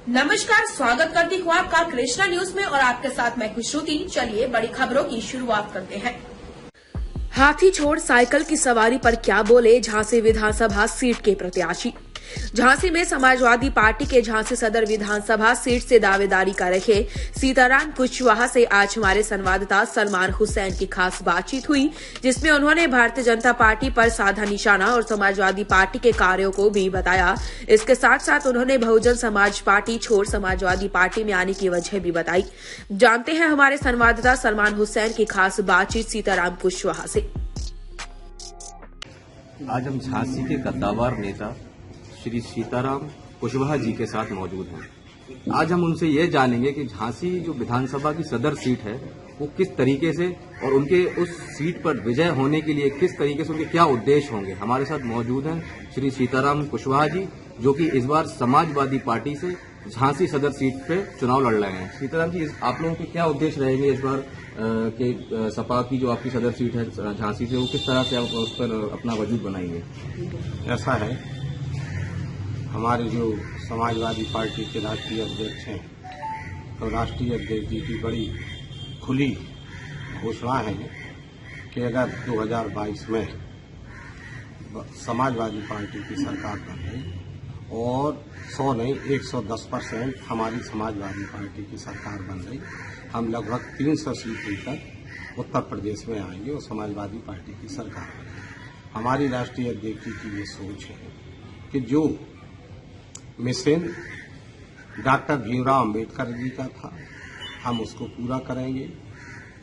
नमस्कार, स्वागत करती हूँ आपका कृष्णा न्यूज में और आपके साथ मैं खुशरुति। चलिए बड़ी खबरों की शुरुआत करते हैं। हाथी छोड़ साइकिल की सवारी पर क्या बोले झांसी विधानसभा सीट के प्रत्याशी। झांसी में समाजवादी पार्टी के झांसी सदर विधानसभा सीट से दावेदारी कर रहे सीताराम कुशवाहा से आज हमारे संवाददाता सलमान हुसैन की खास बातचीत हुई, जिसमें उन्होंने भारतीय जनता पार्टी पर साधा निशाना और समाजवादी पार्टी के कार्यों को भी बताया। इसके साथ साथ उन्होंने बहुजन समाज पार्टी छोड़ समाजवादी पार्टी में आने की वजह भी बताई। जानते हैं हमारे संवाददाता सलमान हुसैन की खास बातचीत सीताराम कुशवाहा से। आज हम झांसी के कद्दावर नेता श्री सीताराम कुशवाहा जी के साथ मौजूद हैं। आज हम उनसे ये जानेंगे कि झांसी जो विधानसभा की सदर सीट है वो किस तरीके से और उनके उस सीट पर विजय होने के लिए किस तरीके से उनके क्या उद्देश्य होंगे। हमारे साथ मौजूद हैं श्री सीताराम कुशवाहा जी, जो कि इस बार समाजवादी पार्टी से झांसी सदर सीट पे चुनाव लड़ रहे हैं। सीताराम जी, आप लोगों के क्या उद्देश्य रहेंगे इस बार के सपा की जो आपकी सदर सीट है झांसी से, वो किस तरह से आप उस पर अपना वजूद बनाएंगे? ऐसा है, हमारे जो समाजवादी पार्टी के राष्ट्रीय अध्यक्ष हैं, तो राष्ट्रीय अध्यक्ष जी की बड़ी खुली घोषणा है कि अगर 2022 में समाजवादी पार्टी की सरकार बन गई और 100 नहीं 110% हमारी समाजवादी पार्टी की सरकार बन गई, हम लगभग 300 सीट लेकर उत्तर प्रदेश में आएंगे और समाजवादी पार्टी की सरकार बनेगी। हमारी राष्ट्रीय अध्यक्ष जी की ये सोच है कि जो मिशन डॉक्टर भीमराव अंबेडकर जी का था हम उसको पूरा करेंगे।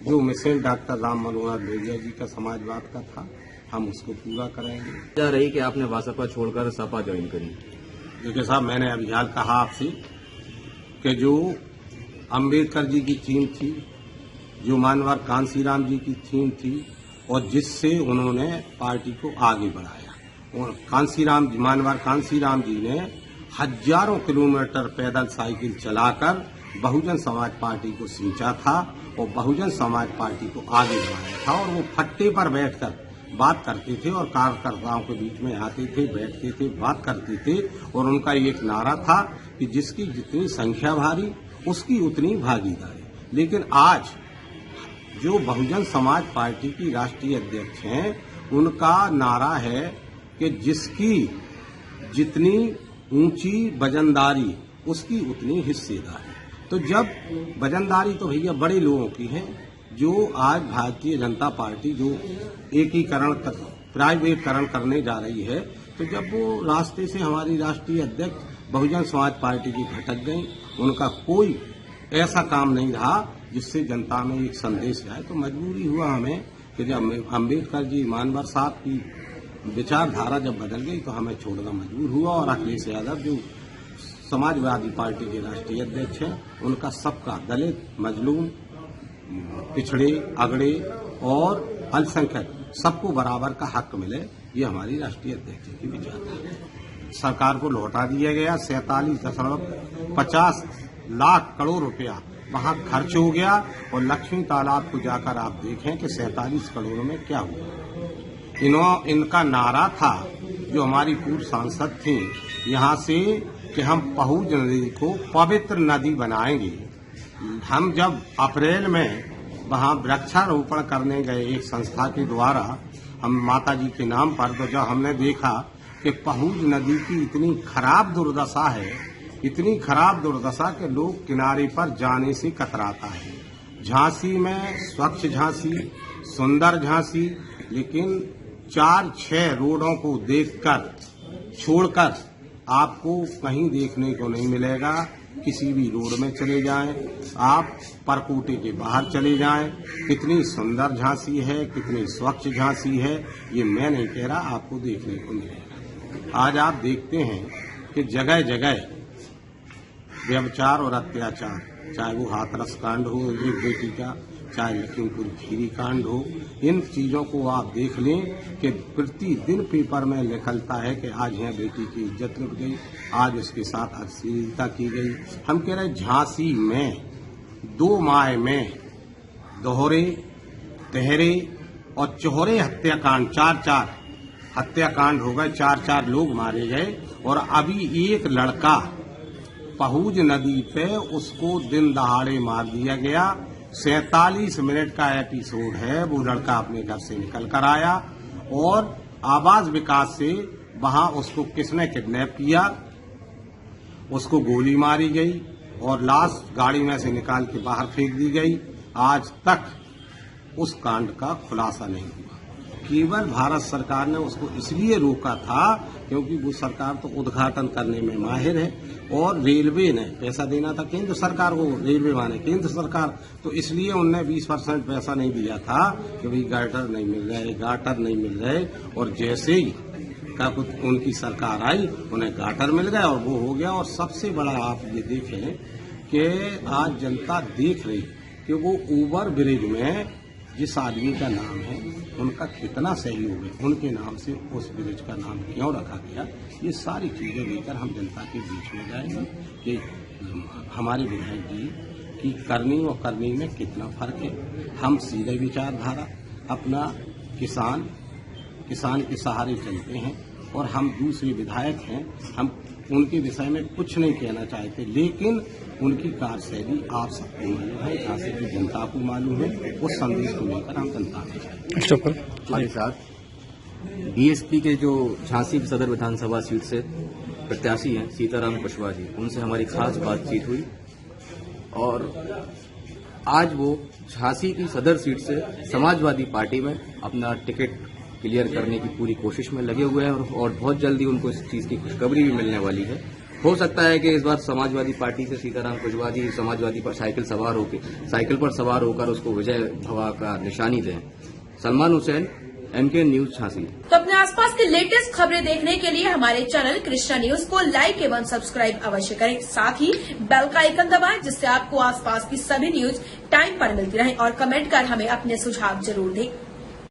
जो मिशन डॉक्टर राम मनोहर लोहिया जी का समाजवाद का था हम उसको पूरा करेंगे। क्या रही कि आपने भाजपा छोड़कर सपा ज्वाइन करी? देखिए साहब, मैंने अभी हाल कहा आपसे कि जो अंबेडकर जी की थीम थी, जो मानवर कांसीराम जी की थीम थी और जिससे उन्होंने पार्टी को आगे बढ़ाया, और मानवर कांसीराम जी ने हजारों किलोमीटर पैदल साइकिल चलाकर बहुजन समाज पार्टी को सींचा था और बहुजन समाज पार्टी को आगे बढ़ाया था। और वो फट्टे पर बैठकर बात करते थे और कार्यकर्ताओं के बीच में आते थे, बैठते थे, बात करते थे। और उनका एक नारा था कि जिसकी जितनी संख्या भारी उसकी उतनी भागीदारी। लेकिन आज जो बहुजन समाज पार्टी की राष्ट्रीय अध्यक्ष हैं, उनका नारा है कि जिसकी जितनी ऊंची वजनदारी उसकी उतनी हिस्सेदारी। तो जब वजनदारी तो भैया बड़े लोगों की है, जो आज भारतीय जनता पार्टी जो एकीकरण प्राइवेटकरण करने जा रही है, तो जब वो रास्ते से हमारी राष्ट्रीय अध्यक्ष बहुजन समाज पार्टी की भटक गई, उनका कोई ऐसा काम नहीं रहा जिससे जनता में एक संदेश जाए, तो मजबूरी हुआ हमें कि जब अम्बेडकर जी मानवर साहब की विचारधारा जब बदल गई तो हमें छोड़ना मजबूर हुआ। और अखिलेश यादव जो समाजवादी पार्टी के राष्ट्रीय अध्यक्ष हैं, उनका सबका दलित, मजलूम, पिछड़े, अगड़े और अल्पसंख्यक सबको बराबर का हक मिले, ये हमारी राष्ट्रीय अध्यक्ष की विचारधारा है। सरकार को लौटा दिया गया 47.50 लाख करोड़ रुपया वहां खर्च हो गया। और लक्ष्मी तालाब को जाकर आप देखें कि 47 करोड़ में क्या हुआ। इनका नारा था, जो हमारी पूर्व सांसद थी यहाँ से, कि हम पहुज नदी को पवित्र नदी बनाएंगे। हम जब अप्रैल में वहाँ वृक्षारोपण करने गए एक संस्था के द्वारा, हम माता जी के नाम पर, तो जब हमने देखा कि पहुज नदी की इतनी खराब दुर्दशा है, इतनी खराब दुर्दशा कि लोग किनारे पर जाने से कतराता है। झांसी में स्वच्छ झांसी, सुंदर झांसी, लेकिन 4-6 रोडों को देखकर छोड़कर आपको कहीं देखने को नहीं मिलेगा। किसी भी रोड में चले जाएं, आप परकोटे के बाहर चले जाएं, कितनी सुंदर झांसी है, कितनी स्वच्छ झांसी है, ये मैं नहीं कह रहा, आपको देखने को मिलेगा। आज आप देखते हैं कि जगह जगह व्यभिचार और अत्याचार, चाहे वो हाथरस कांड हो एक बेटी का, चाहे लखीमपुर खीरी कांड हो, इन चीजों को आप देख लें कि प्रतिदिन पेपर में निकलता है कि आज यह बेटी की इज्जत लुट गई, आज उसके साथ अश्लीलता की गई। हम कह रहे झांसी में 2 माह में दोहरे, तहरे और चौहरे हत्याकांड, 4 हत्याकांड हो गए, 4 लोग मारे गए। और अभी एक लड़का पहुज नदी पे उसको दिन दहाड़े मार दिया गया। 47 मिनट का एपिसोड है। वो लड़का अपने घर से निकल कर आया और आवास विकास से वहां उसको किसने किडनैप किया, उसको गोली मारी गई और लाश गाड़ी में से निकाल के बाहर फेंक दी गई। आज तक उस कांड का खुलासा नहीं हुआ। केवल भारत सरकार ने उसको इसलिए रोका था क्योंकि वो सरकार तो उद्घाटन करने में माहिर है और रेलवे ने पैसा देना था केंद्र सरकार को, रेलवे माने केंद्र सरकार, तो इसलिए उनने 20% पैसा नहीं दिया था कि भाई गाटर नहीं मिल रहे और जैसे ही उनकी सरकार आई उन्हें गाटर मिल गया और वो हो गया। और सबसे बड़ा आप ये देखें कि आज जनता देख रही कि वो ओवर ब्रिज में जिस आदमी का नाम है उनका कितना सहयोग है, उनके नाम से उस ब्रिज का नाम क्यों रखा गया। ये सारी चीजें लेकर हम जनता के बीच में जाएंगे कि हमारे विधायक जी की करनी और करनी में कितना फर्क है। हम सीधे विचारधारा अपना किसान के सहारे चलते हैं और हम दूसरे विधायक हैं। हम उनके विषय में कुछ नहीं कहना चाहते, लेकिन उनकी कार्यशैली आप सबको मालूम है, झांसी की जनता को मालूम है। उस संदेश को लेकर हम जनता में हमारे साथ बीएसपी के जो झांसी सदर विधानसभा सीट से प्रत्याशी हैं सीताराम कुशवाहा जी, उनसे हमारी खास बातचीत हुई और आज वो झांसी की सदर सीट से समाजवादी पार्टी में अपना टिकट क्लियर करने की पूरी कोशिश में लगे हुए हैं और बहुत जल्दी उनको इस चीज की खुशखबरी भी मिलने वाली है। हो सकता है कि इस बार समाजवादी पार्टी से सीताराम कुशवाहा जी समाजवादी पर साइकिल पर सवार होकर उसको विजय भवा का निशानी दें। Salman Hussain, MK news Jhansi. तो अपने आसपास की लेटेस्ट खबरें देखने के लिए हमारे चैनल कृष्णा न्यूज को लाइक एवं सब्सक्राइब अवश्य करें। साथ ही बेल का आइकन दबाएं जिससे आपको आसपास की सभी न्यूज टाइम पर मिलती रहे और कमेंट कर हमें अपने सुझाव जरूर दें।